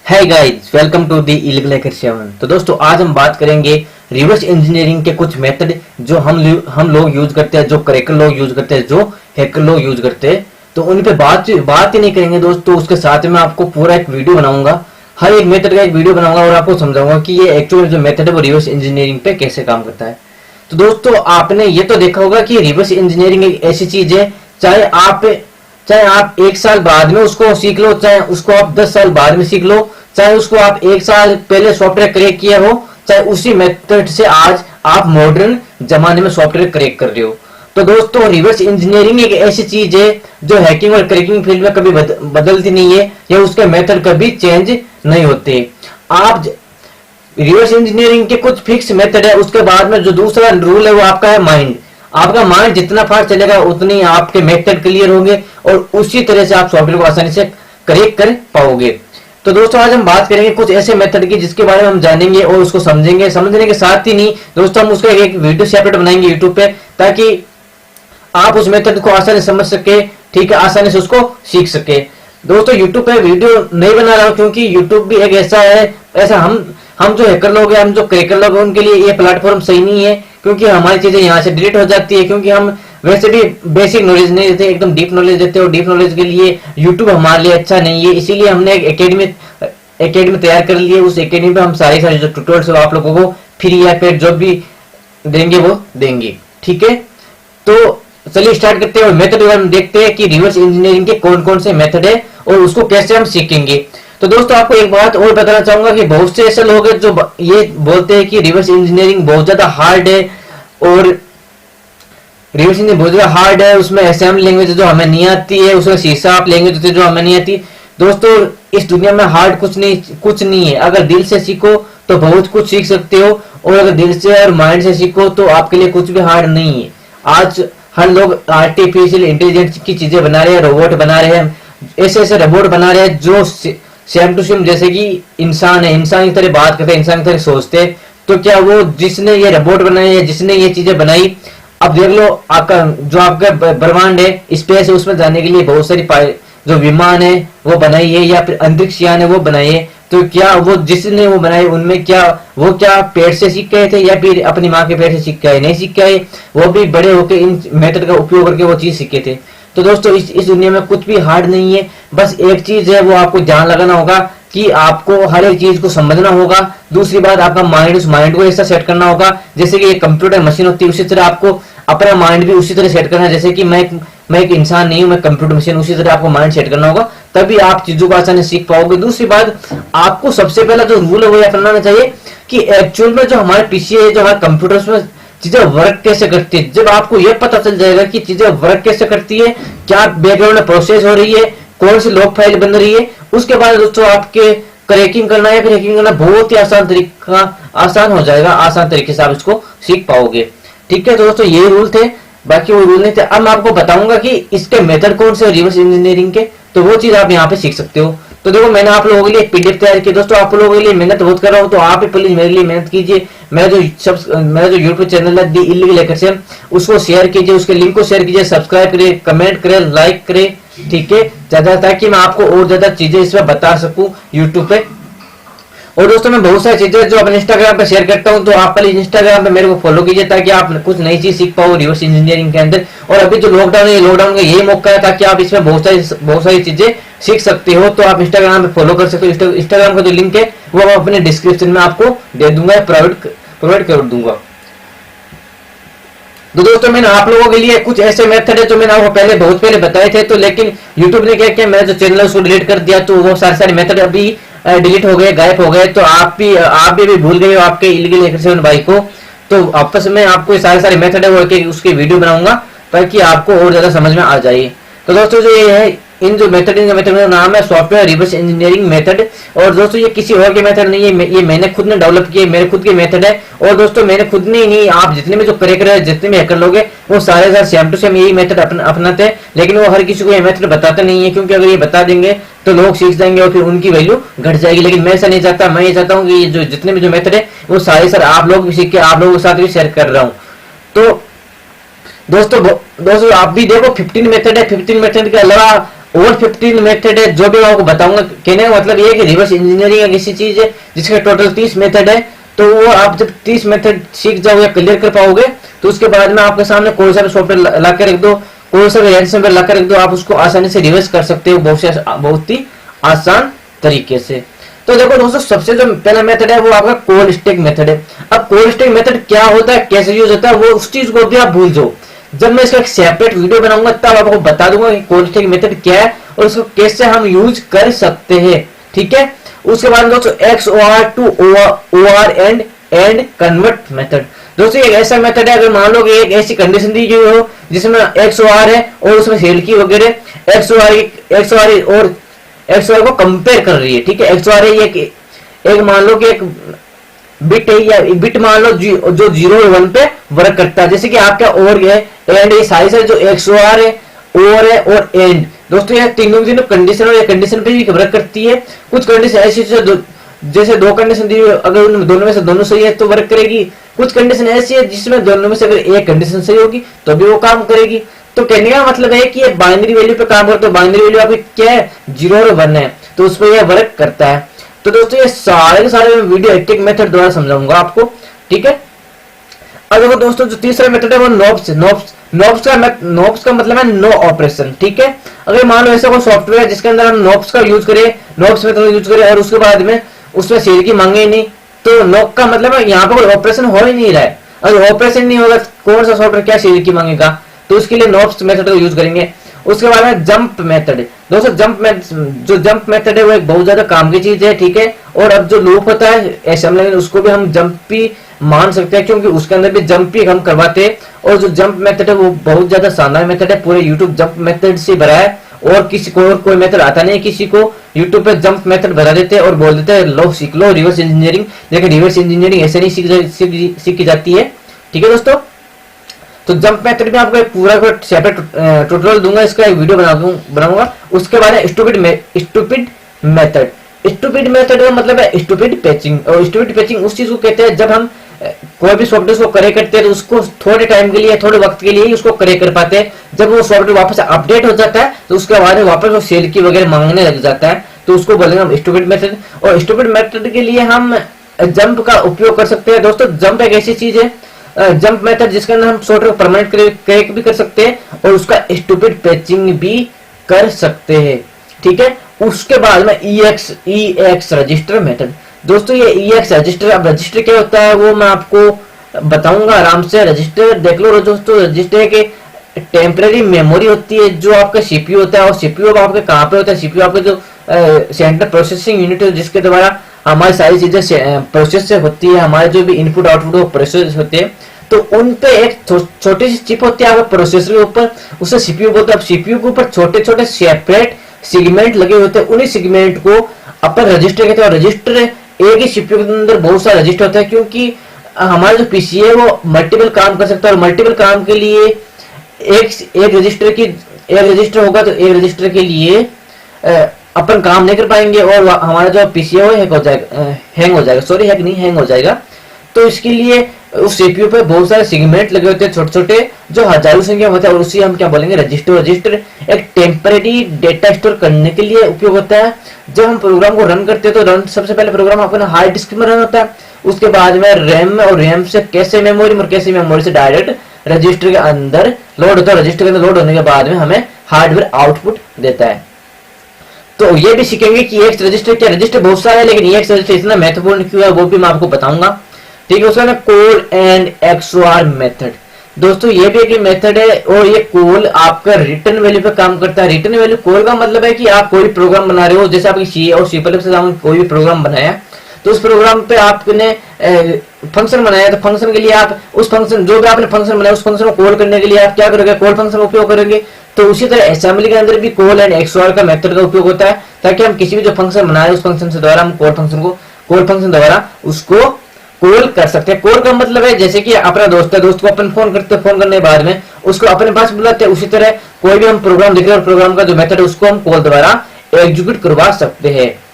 है guys, welcome to the illegal hacker 7। तो दोस्तों आज हम बात करेंगे रिवर्स इंजीनियरिंग के कुछ मेथड जो हम लोग यूज करते हैं, जो क्रैकर लोग यूज करते हैं, जो हैकर लोग यूज करते हैं। तो उन पे बात ही नहीं करेंगे दोस्तों। उसके साथ में आपको पूरा एक वीडियो बनाऊंगा, हर एक मेथड का एक वीडियो बनाऊंगा और आपको समझाऊंगा कि ये एक्चुअल जो मेथड है वो रिवर्स इंजीनियरिंग पे कैसे काम करता है। तो दोस्तों आपने ये तो देखा होगा कि रिवर्स इंजीनियरिंग एक ऐसी चीज है, चाहे आप 1 साल बाद में उसको सीख लो, चाहे उसको आप 10 साल बाद में सीख लो, चाहे उसको आप 1 साल पहले सॉफ्टवेयर क्रैक किया हो, चाहे उसी मेथड से आज आप मॉडर्न जमाने में सॉफ्टवेयर क्रैक कर रहे हो। तो दोस्तों रिवर्स इंजीनियरिंग एक ऐसी चीज है जो हैकिंग और क्रैकिंग फील्ड में कभी बदलती नहीं है, या उसके मेथड कभी चेंज नहीं होते। आप रिवर्स इंजीनियरिंग के कुछ फिक्स मेथड है, उसके बाद में जो दूसरा रूल है वो आपका है माइंड। आपका माइंड जितना फास्ट चलेगा उतनी आपके मेथड क्लियर होंगे और उसी तरह से आप सॉफ्टवेयर को आसानी से क्रैक कर पाओगे। तो दोस्तों आज हम बात करेंगे कुछ ऐसे मेथड की जिसके बारे में हम जानेंगे और उसको समझेंगे। समझने के साथ ही नहीं दोस्तों, हम उसका एक वीडियो सेपरेट बनाएंगे यूट्यूब पे, ताकि आप उस मेथड को आसानी से समझ सके, ठीक है, आसानी से उसको सीख सके। दोस्तों यूट्यूब पे वीडियो नहीं बना रहा हूं क्योंकि यूट्यूब भी एक ऐसा हम जो हैकर लोग हैं, हम जो क्रैकर लोग हैं, उनके लिए ये प्लेटफॉर्म सही नहीं है, क्योंकि हमारी चीजें यहाँ से डिलीट हो जाती है। क्योंकि हम वैसे भी बेसिक नॉलेज नहीं देते, एकदम डीप नॉलेज देते, और डीप नॉलेज के लिए यूट्यूब हमारे लिए अच्छा नहीं है। इसीलिए हमने एक एकेडमी तैयार कर ली है। उस एकेडमी पे हम सारे जो ट्यूटोरियल्स है आप लोगों को फ्री या पेड जो भी देंगे वो देंगे, ठीक है। तो चलिए स्टार्ट करते हैं और मेथड हम देखते हैं कि रिवर्स इंजीनियरिंग के कौन कौन से मेथड है और उसको कैसे हम सीखेंगे। तो दोस्तों आपको एक बात और बताना चाहूंगा कि बहुत से ऐसे लोग हैं जो ये बोलते हैं कि रिवर्स इंजीनियरिंग बहुत ज्यादा हार्ड है, और रिवर्स इंजीनियरिंग बहुत ज्यादा हार्ड है, उसमें असेंबली लैंग्वेज जो हमें नहीं आती है, उसमें सी शार्प लैंग्वेज होती है जो हमें नहीं आती। दोस्तों इस दुनिया में हार्ड कुछ नहीं है। अगर दिल से सीखो तो बहुत कुछ सीख सकते हो, और अगर दिल से और माइंड से सीखो तो आपके लिए कुछ भी हार्ड नहीं है। आज हर लोग आर्टिफिशियल इंटेलिजेंस की चीजें बना रहे हैं, रोबोट बना रहे हैं, ऐसे रोबोट बना रहे हैं जो सेम टू सेम जैसे कि इंसान है, इंसान की तरह बात करते हैं, इंसान की तरह सोचते हैं। तो क्या वो जिसने ये रोबोट बनाए है, जिसने ये चीजें बनाई, अब देख लो आपका ब्रह्मांड है, स्पेस है, उसमें जाने के लिए बहुत सारी जो विमान है वो बनाई है, या फिर अंतरिक्ष यान है वो बनाई है। तो क्या वो जिसने वो बनाए उनमें क्या पेट से सीख गए थे या फिर अपनी माँ के पेट से सीख गए? नहीं सीख गए, वो भी बड़े होकर इन मेथड का उपयोग करके वो चीज सीखे थे। तो दोस्तों इस दुनिया में कुछ भी हार्ड नहीं है, बस एक चीज है, वो आपको ध्यान लगाना होगा कि आपको हर एक चीज को समझना होगा। दूसरी बात, आपका माइंड, उस माइंड को ऐसा सेट करना होगा जैसे कि एक कंप्यूटर मशीन होती है, उसी तरह आपको अपना माइंड भी उसी तरह सेट करना है। जैसे कि मैं एक इंसान नहीं हूं, मैं कंप्यूटर मशीन, उसी तरह आपको माइंड सेट करना होगा, तभी आप चीजों को आसानी से सीख पाओगे। दूसरी बात, आपको सबसे पहला जो रूल है वो यह अपनाना चाहिए कि एक्चुअल में जो हमारे पीसी है, जो हमारे कंप्यूटर में चीजें वर्क कैसे करती है। जब आपको यह पता चल जाएगा कि चीजें वर्क कैसे करती है, क्या बैकग्राउंड में प्रोसेस हो रही है, कौन सी लॉग फाइल बन रही है, उसके बाद दोस्तों आपके क्रैकिंग करना या फिर हैकिंग करना बहुत ही आसान हो जाएगा। आसान तरीके से आप इसको सीख पाओगे, ठीक है। तो दोस्तों ये रूल थे, बाकी वो रूल नहीं थे। अब मैं आपको बताऊंगा कि इसके मेथड कौन से रिवर्स इंजीनियरिंग के, तो वो चीज आप यहाँ पे सीख सकते हो। तो देखो मैंने आप लोगों के लिए पीडीएफ तैयार की। दोस्तों आप लोगों के लिए मेहनत बहुत कर रहा हूँ, तो आप ही प्लीज मेरे लिए मेहनत कीजिए। मेरा जो यूट्यूब चैनल है दी इलीगल हैकर 7, उसको शेयर कीजिए, उसके लिंक को शेयर कीजिए, सब्सक्राइब करिए, कमेंट करें, लाइक करें, ठीक है, ज्यादा, ताकि मैं आपको और ज्यादा चीजें इसमें बता सकूं यूट्यूब पे। और दोस्तों मैं बहुत सारी चीजें जो अपने इंस्टाग्राम पे शेयर करता हूं, तो आप पहले इंस्टाग्राम पे मेरे को फॉलो कीजिए ताकि आप कुछ नई चीज सीख पाओ रिवर्स इंजीनियरिंग के अंदर। और अभी जो लॉकडाउन है, लॉकडाउन का यही मौका है ताकि आप इसमें बहुत सारी चीजें सीख सकते हो। तो आप इंस्टाग्राम पे फॉलो कर सकते हो। इंस्टाग्राम का जो लिंक है वो मैं अपने डिस्क्रिप्शन में आपको दे दूंगा, प्रोवाइड कर दूंगा। तो दोस्तों मैंने आप लोगों के लिए कुछ ऐसे मेथड है जो मैंने आपको बहुत पहले बताए थे, तो लेकिन यूट्यूब ने क्या किया, मेरा जो चैनल है उसको डिलीट कर दिया, तो वो सारे मेथड अभी डिलीट हो गए, गायब हो गए। तो आप भी भूल गए हो आपके इलीगल हैकर 7 भाई को। तो आपस में आपको सारे मेथड है वो उसके वीडियो बनाऊंगा ताकि आपको और ज्यादा समझ में आ जाए। तो दोस्तों जो ये है, इन मेथड का नाम है सॉफ्टवेयर रिवर्स इंजीनियरिंग मेथड। और दोस्तों ये किसी और के मेथड नहीं है, ये मैंने खुद ने डेवलप किए, मेरे खुद के मेथड है। और दोस्तों मैंने खुद ने ही नहीं, आप जितने में जो क्रैकर है, जितने में हैकर लोग हैं, वो सारे सेम टू सेम यही मेथड अपनाते हैं। लेकिन वो हर किसी को ये मेथड बताते नहीं है, क्योंकि अगर ये बता देंगे तो लोग सीख जाएंगे और फिर उनकी वैल्यू घट जाएगी। लेकिन मैं ऐसा नहीं चाहता, मैं ये चाहता हूँ कि जो जितने भी जो मेथड है वो सारे आप लोग भी सीख के आप लोगों के साथ भी शेयर कर रहा हूँ। तो दोस्तों आप भी देखो 15 मेथड है, 15 मेथड के अलावा और 15 मेथड है जो भी मैं आपको बताऊंगा। कहने का मतलब ये है कि रिवर्स इंजीनियरिंग एक ऐसी चीज है जिसके टोटल 30 मेथड है। तो वो आप जब 30 मेथड सीख जाओगे या क्लियर कर पाओगे तो उसके बाद में आपके सामने कोई सा भी सॉफ्टवेयर ला के रख दो, कोई सा भी रैंसमवेयर ला के रख दो, आप उसको आसानी से रिवर्स कर सकते हो बहुत ही आसान तरीके से। तो देखो दोस्तों, सबसे जो पहला मेथड है वो आपका कोल्ड स्टैक मेथड है। अब कोल्ड स्टैक मेथड क्या होता है, कैसे यूज होता है, वो उस चीज को भी आप भूल जाओ। जब मैं इसका एक सेपरेट वीडियो बनाऊंगा तब आपको बता दूंगा कि कोल्ड स्टैक मेथड क्या है और उसको कैसे हम यूज कर सकते हैं, ठीक है। उसके बाद दोस्तों XOR to OR and convert method. दोस्तों एक ऐसा मेथड है, अगर मान लो कि एक ऐसी कंडीशन दी गई हो जिसमें XOR है और उसमें सेल की वगैरह XOR को कंपेयर कर रही है, ठीक है। XOR है एक मान लो कि एक बिट है या बिट मान लो जो 0 और 1 पे वर्क करता है, जैसे कि आपका और है एंड, ये साइज है जो XOR है, और है और एंड। दोस्तों ये तीनों कंडीशन और कंडीशन पे भी वर्क करती है। कुछ कंडीशन ऐसी जैसे दो कंडीशन दी, अगर उन दोनों में से दोनों सही है तो वर्क करेगी। कुछ कंडीशन ऐसी है जिसमें दोनों में से अगर एक कंडीशन सही होगी तो भी वो काम करेगी। तो कहने का मतलब है कि ये बाइनरी वैल्यू पे काम करता है। बाइनरी वैल्यू आपकी क्या है, 0 और 1 है, तो उस पर यह वर्क करता है। तो दोस्तों ये सारे के सारे वीडियो एक मेथड द्वारा समझाऊंगा आपको, ठीक है। अब देखो दोस्तों, जो तीसरा मेथड है वो नॉब्स का मतलब है नो ऑपरेशन, ठीक है। अगर मान लो ऐसा कोई सॉफ्टवेयर है जिसके अंदर हम नॉब्स का यूज करें, नॉब्स मेथड यूज करें और उसके बाद में उसमें सेल की मांगे ही नहीं, तो नॉब का मतलब है यहाँ पे कोई ऑपरेशन हो ही नहीं रहा है। अगर ऑपरेशन नहीं होगा कौन सा सॉफ्टवेयर क्या सेल की मांगेगा, तो उसके लिए नॉब्स मेथड को यूज करेंगे। उसके बाद में जंप मेथड। दोस्तों जंप मेथड है वो एक बहुत ज्यादा काम की चीज है, ठीक है। और अब जो लूप होता है असेंबली में उसको भी हम जंप ही मान सकते हैं, क्योंकि उसके अंदर भी जंप ही हम करवाते हैं। और जो जंप मेथड है वो बहुत ज्यादा शानदार मेथड है, पूरे यूट्यूब जंप मेथड से भरा है और किसी को और कोई मेथड आता नहीं। किसी को यूट्यूब पे जंप मेथड बता देते हैं और बोल देते हैं लो सीख लो रिवर्स इंजीनियरिंग। लेकिन रिवर्स इंजीनियरिंग ऐसे नहीं सीखी जाती है, ठीक है दोस्तों। तो जंप मेथड में आपको एक पूरा सेपरेट ट्यूटोरियल दूंगा, इसका एक वीडियो बनाऊंगा। उसके बाद है स्टूपिड मेथड। स्टूपिड मेथड का मतलब है स्टूपिड पैचिंग, और स्टूपिड पैचिंग उस चीज को कहते हैं जब हम कोई भी सॉफ्टवेयर को करे करते हैं तो उसको थोड़े टाइम के लिए, थोड़े वक्त के लिए ही उसको करे कर पाते हैं। जब वो सॉफ्टवेयर वापस अपडेट हो जाता है तो उसके बाद वापस वो सेल की वगैरह मांगने लग जाता है, तो उसको बोलेंगे हम स्टूपिड मेथड। और स्टूपिड मेथड के लिए हम जंप का उपयोग कर सकते हैं। दोस्तों जंप एक ऐसी चीज है, जंप मेथड जिसके अंदर हम सॉफ्टवेयर परमानेंट क्रैक भी कर सकते हैं और उसका स्टूपिड पैचिंग भी कर सकते हैं, ठीक है। उसके बाद में EX रजिस्टर मेथड। दोस्तों ये EX रजिस्टर, अब रजिस्टर क्या होता है वो मैं आपको बताऊंगा आराम से। रजिस्टर देख लो दोस्तों, रजिस्टर के टेम्पररी मेमोरी होती है जो आपका CPU होता है। और CPU आपके कहाँ पे होता है, CPU आपके जो सेंट्रल प्रोसेसिंग यूनिट है जिसके द्वारा हमारी सारी चीजें प्रोसेस होती है, हमारे जो भी इनपुट आउटपुट वो प्रोसेस होते हैं। तो उन पे एक छोटी सी चिप होती है आपके प्रोसेसर के ऊपर, उसे CPU बोलते हैं। अब CPU के ऊपर छोटे छोटे सेपरेट सेगमेंट लगे होते हैं, उन्हीं सेगमेंट को अपन रजिस्टर कहते हैं। और रजिस्टर एक ही CPU के अंदर बहुत सारे रजिस्टर होते हैं, क्योंकि हमारा जो PC है वो मल्टीपल काम कर सकता है। और मल्टीपल काम के लिए एक रजिस्टर होगा तो एक रजिस्टर के लिए अपन काम नहीं कर पाएंगे और हमारा जो पीसी है वो हैंग हो जाएगा। तो इसके लिए उस सीपीयू पे बहुत सारे सेगमेंट लगे होते हैं छोटे छोटे, जो हजारों संख्या में होते हैं, और उसी हम क्या बोलेंगे रजिस्टर। रजिस्टर एक टेम्परेरी डेटा स्टोर करने के लिए उपयोग होता है। जब हम प्रोग्राम को रन करते हैं तो सबसे पहले प्रोग्राम अपना हार्ड डिस्क में रन होता है, उसके बाद में रैम में, और रैम से कैसे मेमोरी और कैसे मेमोरी से डायरेक्ट रजिस्टर के अंदर लोड होता है। रजिस्टर के अंदर लोड होने के बाद में हमें हार्डवेयर आउटपुट देता है। तो ये भी सीखेंगे कि EX रजिस्टर क्या, रजिस्टर बहुत सारे है लेकिन EX रजिस्टर इतना महत्वपूर्ण क्यों है वो भी मैं आपको बताऊंगा, ठीक है। उसका कोल एंड XOR मेथड। दोस्तों ये भी एक मेथड है और ये कोल आपका रिटर्न वैल्यू पे काम करता है। रिटर्न वैल्यू कोल का मतलब है कि आप कोई प्रोग्राम बना रहे हो, जैसे आपकी C और C++ से कोई भी प्रोग्राम बनाया, तो उस प्रोग्राम पे आपने फंक्शन बनाया, तो फंक्शन के लिए आप उस फंक्शन जो भी आपने फंक्शन बनाया उस फंक्शन को कॉल करने के लिए आप क्या करोगे, कॉल फंक्शन का उपयोग करेंगे। तो उसी तरह असेंबली के अंदर भी कॉल एंड XOR का मेथड का उपयोग होता है, ताकि हम किसी भी जो फंक्शन बनाए उस फंक्शन से द्वारा हम कॉल फंक्शन द्वारा उसको कॉल कर सकते हैं। कॉल का मतलब है जैसे कि अपना दोस्त है, दोस्त को अपन फोन करते हैं, फोन करने के बाद में उसको अपने पास बुलाते हैं, उसी तरह कोई भी हम प्रोग्राम देख रहे हैं, प्रोग्राम का जो मेथड है उसको हम कॉल द्वारा एग्जीक्यूट करवा सकते हैं।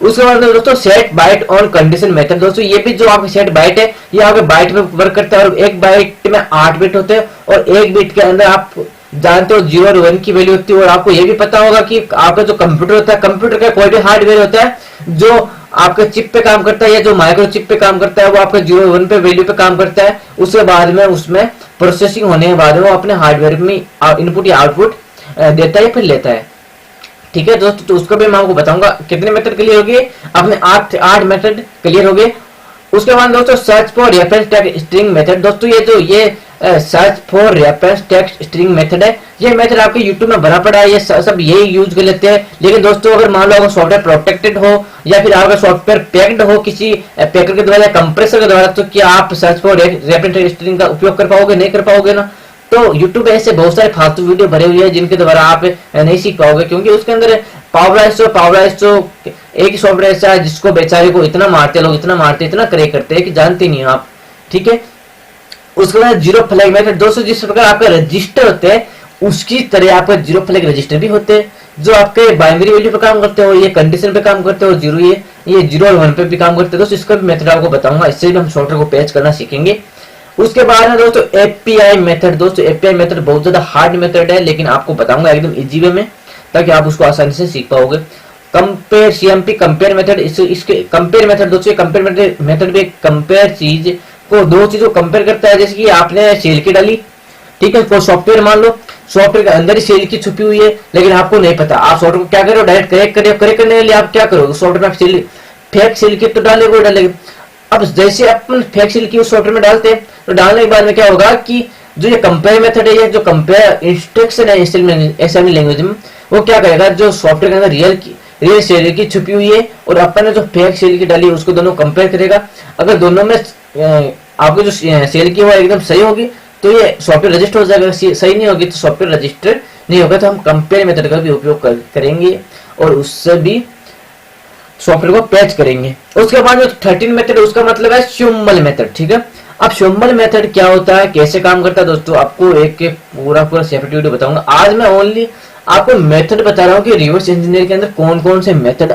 उसके बाद दोस्तों set byte on condition method. दोस्तों ये भी जो आपका सेट बाइट है ये आपके बाइट में वर्क करता है, और एक बाइट में 8 बिट होते हैं और एक बिट के अंदर आप जानते हो 0 और 1 की वैल्यू होती है। और आपको ये भी पता होगा कि आपका जो कंप्यूटर होता है, कंप्यूटर का कोई भी हार्डवेयर होता है जो आपके चिप पे काम करता है या जो माइक्रो चिप पे काम करता है, वो आपका 0 1 पे वैल्यू पे काम करता है। उसके बाद में उसमें प्रोसेसिंग होने के बाद में वो अपने हार्डवेयर में इनपुट या आउटपुट देता है या फिर लेता है। ठीक है दोस्तों, तो उसको भी मैं आपको बताऊंगा। कितने मेथड क्लियर हो गए अपने? 8 मेथड क्लियर हो गए। उसके बाद दोस्तों search for reference text string method. दोस्तों ये search for reference text string method है, ये मेथड आपके YouTube में भरा पड़ा है, ये सब यही यूज कर लेते हैं। लेकिन दोस्तों अगर मान लो अगर सॉफ्टवेयर प्रोटेक्टेड हो या फिर आपका सॉफ्टवेयर पैक्ड हो किसी पैकर के द्वारा या कंप्रेसर के द्वारा, तो क्या आप search for reference text string का उपयोग कर पाओगे? नहीं कर पाओगे ना। तो YouTube पे ऐसे बहुत सारे फालतू वीडियो भरे हुए हैं जिनके द्वारा आप नहीं सीख पाओगे, क्योंकि उसके अंदर पावरआइसो एक सॉफ्टवेयर ऐसा है जिसको बेचारे को इतना मारते लोग, इतना मारते, इतना करे करते हैं कि जानते नहीं हो आप। ठीक है, उसके बाद जीरो फ्लैग मेथड। दोस्तों जिस प्रकार आपका रजिस्टर होते हैं उसकी तरह आपका जीरो फ्लैग रजिस्टर भी होते हैं, जो आपके बाइनरी वैल्यू पे काम करते हो, ये कंडीशन पे काम करते हो, जीरो ये 0 और 1 पे भी काम करते हैं। दोस्तों इसका भी मेथड आपको बताऊंगा, इससे भी हम सॉफ्टवेयर को पैच करना सीखेंगे। उसके बाद में दोस्तों एपीआई मेथड। दोस्तों एपीआई मेथड बहुत ज्यादा हार्ड मेथड है, लेकिन आपको बताऊंगा एकदम इजी वे में, ताकि आप उसको आसानी से सीख पाओगे। कंपेयर सीएमपी कंपेयर मेथड, इसके कंपेयर मेथड दोस्तों, कंपेयर मेथड भी कंपेयर चीज को, दो चीजों को कंपेयर करता है। जैसे कि आपने सेल की डाली, ठीक है, कोई सॉफ्टवेयर मान लो, सॉफ्टवेयर के अंदर ही सेल की छुपी हुई है, लेकिन आपको नहीं पता। आप सॉफ्टवेयर को क्या करो, डायरेक्ट करेक्ट करने के लिए आप क्या करोगे, सॉफ्टवेयर में फेक सेल की तो डालेगा। अब जैसे अपन फेक सेल की उस सॉफ्टवेयर में डालते हैं, तो डालने के बाद में क्या होगा कि जो ये कंपेयर मेथड है, ये जो कंपेयर इंस्ट्रक्शन है असेंबली लैंग्वेज में, वो क्या करेगा, जो सॉफ्टवेयर के अंदर रियल सेल की छुपी हुई है और अपन ने जो फेक सेल की डाली है उसको दोनों कंपेयर करेगा। अगर दोनों में आपको जो सेल की वो एकदम सही होगी तो ये सॉफ्टवेयर रजिस्टर हो जाएगा, सही नहीं होगी तो सॉफ्टवेयर रजिस्टर नहीं होगा। तो हम कंपेयर मेथड का भी उपयोग करेंगे और उससे भी सॉफ्टवेयर को पैच करेंगे। उसके बाद जो 13 मेथड है उसका मतलब है श्योमल मेथड। ठीक है, अब श्योमल मेथड क्या होता है, कैसे काम करता है दोस्तों, आपको एक पूरा सेपरेट वीडियो बताऊंगा। आज मैं ओनली आपको मेथड बता रहा हूँ कि रिवर्स इंजीनियर के अंदर कौन कौन से मेथड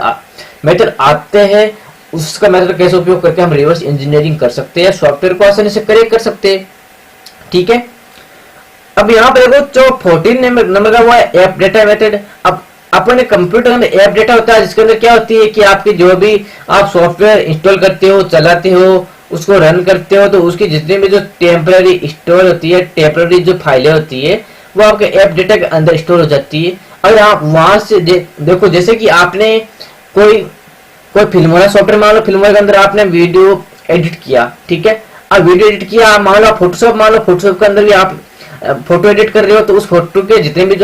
आते हैं, उसका मेथड कैसे उपयोग करके हम रिवर्स इंजीनियरिंग कर सकते हैं, सॉफ्टवेयर को आसानी से करेक्ट कर सकते हैं। ठीक है, अब यहाँ पर देखो जो 14 नंबर का वो है ऐप डेटा मेथड। अब अपने कंप्यूटर में ऐप डेटा होता है, जिसके अंदर क्या होती है कि आपकी जो भी आप सॉफ्टवेयर इंस्टॉल करते हो, चलाते हो, उसको रन करते हो, तो उसकी जितनी भी जो टेम्पररी स्टोर होती है, टेम्पररी जो फाइलें होती है, वो आपके ऐप डेटा के अंदर स्टोर हो जाती है। अगर आप वहां से देखो, जैसे कि आपने कोई फिल्म वाला सॉफ्टवेयर मान लो, फिल्म के अंदर आपने वीडियो एडिट किया, ठीक है, अब वीडियो एडिट किया, मान लो फोटोशॉप के अंदर भी आप फोटो एडिट कर रहे हो, तो उस फोटो के जितने भी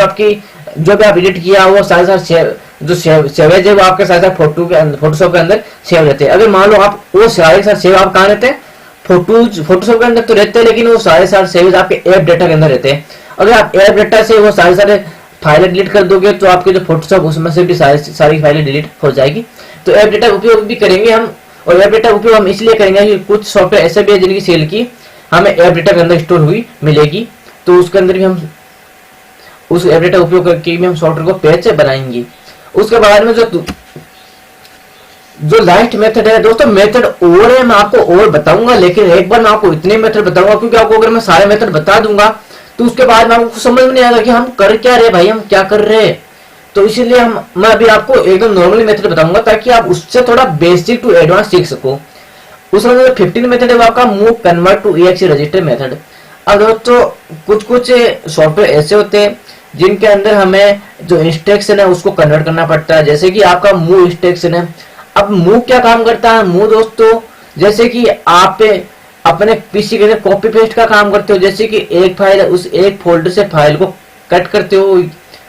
जो भी आप एडिट किया वो सारे सेवेज है वो आपके साथ फोटोशॉप के अंदर सेव रहते हैं। अगर मान लो आप वो सारे सारे सेव आप कहाँ रहते हैं, फोटोशॉप के अंदर तो रहते हैं, लेकिन वो सारे सेव आपके ऐप डेटा के अंदर रहते हैं। अगर आप ऐप डेटा से वो सारे फाइलें डिलीट कर दोगे तो आपके जो फोटोशॉप उसमें से भी सारी फाइलें डिलीट हो जाएगी। तो ऐप डेटा उपयोग भी करेंगे हम, और ऐप डेटा उपयोग हम इसलिए करेंगे कि कुछ सॉफ्टवेयर ऐसे भी है जिनकी सेल की हमें ऐप डेटा के अंदर स्टोर हुई मिलेगी, तो उसके अंदर भी हम उस ऐप डेटा उपयोग करके भी हम सॉफ्टवेयर को पैच बनाएंगे। उसके बाद में जो लास्ट मेथड है दोस्तों, मेथड और है, मैं आपको और बताऊंगा, लेकिन एक बार मैं आपको इतने मेथड बताऊंगा, क्योंकि आपको अगर मैं सारे मेथड बता दूंगा तो उसके बाद में आपको समझ में नहीं आएगा कि हम कर क्या रहे भाई, हम क्या कर रहे हैं। तो इसीलिए मैं अभी आपको एकदम नॉर्मली मेथड बताऊंगा, ताकि आप उससे थोड़ा बेसिक टू एडवांस सीख सको। उसमें जो 15 मेथड है वो आपका move convert to EXE register method. अब दोस्तों कुछ सॉफ्टवेयर ऐसे होते हैं जिनके अंदर हमें जो इंस्ट्रक्शन है उसको कन्वर्ट करना पड़ता है, जैसे कि आपका मूव इंस्ट्रक्शन है। अब मूव क्या काम करता है, मूव दोस्तों जैसे कि आप अपने पीसी के अंदर कॉपी पेस्ट का काम करते हो, जैसे कि एक फाइल है, उस एक फोल्डर से फाइल को कट करते हो,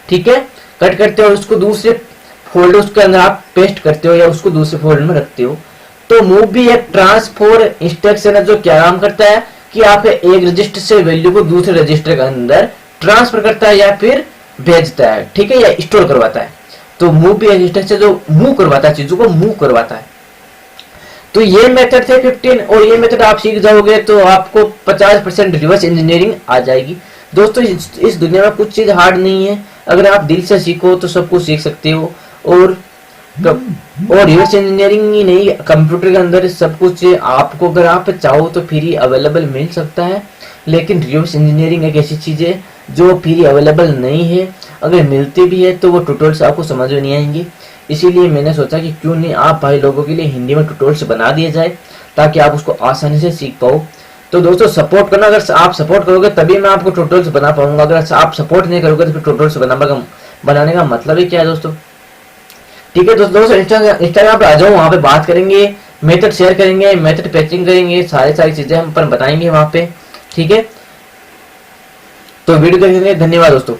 ठीक है, कट करते हो और उसको दूसरे फोल्डर उसके अंदर आप पेस्ट करते हो या उसको दूसरे फोल्डर में रखते हो। तो मूव भी एक ट्रांसफर इंस्ट्रक्शन है जो क्या काम करता है कि आप एक रजिस्टर से वैल्यू को दूसरे रजिस्टर के अंदर ट्रांसफर करता है या फिर भेजता है, ठीक है, या स्टोर करवाता है। तो मूव भी एक इंस्ट्रक्शन जो मूव करवाता है, चीजों को मूव करवाता है। तो ये मेथड थे 15, और ये मेथड आप सीख जाओगे तो आपको 50% रिवर्स इंजीनियरिंग आ जाएगी। दोस्तों इस दुनिया में कुछ चीज हार्ड नहीं है, अगर आप दिल से सीखो तो सब कुछ सीख सकते हो। और रिवर्स इंजीनियरिंग ही नहीं, कंप्यूटर के अंदर सब कुछ आपको अगर आप चाहो तो फ्री अवेलेबल मिल सकता है। लेकिन रिवर्स इंजीनियरिंग एक ऐसी चीज है जो फ्री अवेलेबल नहीं है, अगर मिलती भी है तो वो ट्यूटोरियल्स आपको समझ में नहीं आएंगे। इसीलिए मैंने सोचा कि क्यों नहीं आप भाई लोगों के लिए हिंदी में ट्यूटोरियल्स बना दिए जाए ताकि आप उसको आसानी से सीख पाओ। तो दोस्तों सपोर्ट करना, अगर आप सपोर्ट करोगे तभी मैं आपको ट्यूटोरियल्स बना पाऊंगा। अगर आप सपोर्ट नहीं करोगे तो फिर ट्यूटोरियल्स बनाने का मतलब ही क्या है दोस्तों। ठीक है दोस्तों इंस्टाग्राम पे आ जाओ, वहाँ पे बात करेंगे, मेथड शेयर करेंगे, मेथड पैचिंग करेंगे, सारी चीजें हम पर बताएंगे वहाँ पे। ठीक है, तो वीडियो देखने के लिए धन्यवाद दोस्तों।